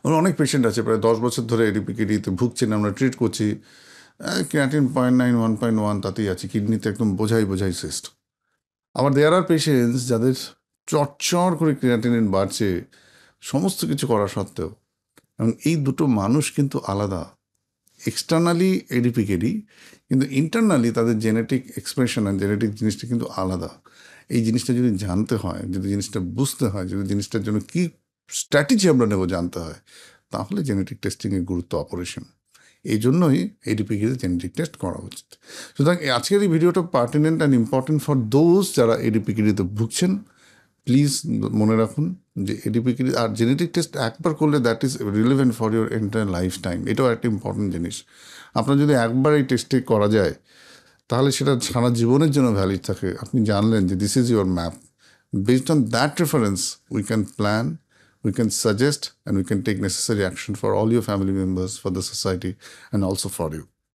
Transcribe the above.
ওর অনেক পেশেন্ট আছে প্রায় 10 বছর ধরে এডিপিকেডিতে ভুগছেন, আমরা ট্রিট করছি, ক্রিয়াটিন 0.9 1.1 তাতেই আছে, কিডনিতে একদম বোঝাই সিস্ট। আবার দেয়ার আর পেশেন্টস যাদের চটচর করে ক্রিয়াটিনিন বাড়ছে সমস্ত কিছু করা সত্ত্বেও, এবং এই দুটো মানুষ কিন্তু আলাদা। এক্সটার্নালি এডিপিকেডি, কিন্তু ইন্টারনালি তাদের জেনেটিক এক্সপ্রেশন আর জেনেটিক জিনিসটা কিন্তু আলাদা। এই জিনিসটা যদি জানতে হয়, যদি জিনিসটা বুঝতে হয়, যদি জিনিসটার জন্য কী স্ট্র্যাটেজি আমরা নেব জানতে হয়, তাহলে জেনেটিক টেস্টিংয়ের গুরুত্ব অপরিসীম। এই জন্যই এডিপিকেতে জেনেটিক টেস্ট করা উচিত। সুতরাং আজকের এই ভিডিওটা pertinent and important for those যারা এডিপিকেডিতে ভুগছেন। প্লিজ মনে রাখুন যে এডিপিকেডি আর জেনেটিক টেস্ট একবার করলে that is relevant for your entire life time. এটাও একটা ইম্পর্টেন্ট জিনিস। আপনার যদি একবার এই টেস্টে করা যায় তাহলে সেটা সারা জীবনের জন্য ভ্যালিড থাকে। আপনি জানলেন যে this is your map. Based on that reference we can plan, we can suggest, and we can take necessary action for all your family members, for the society, and also for you.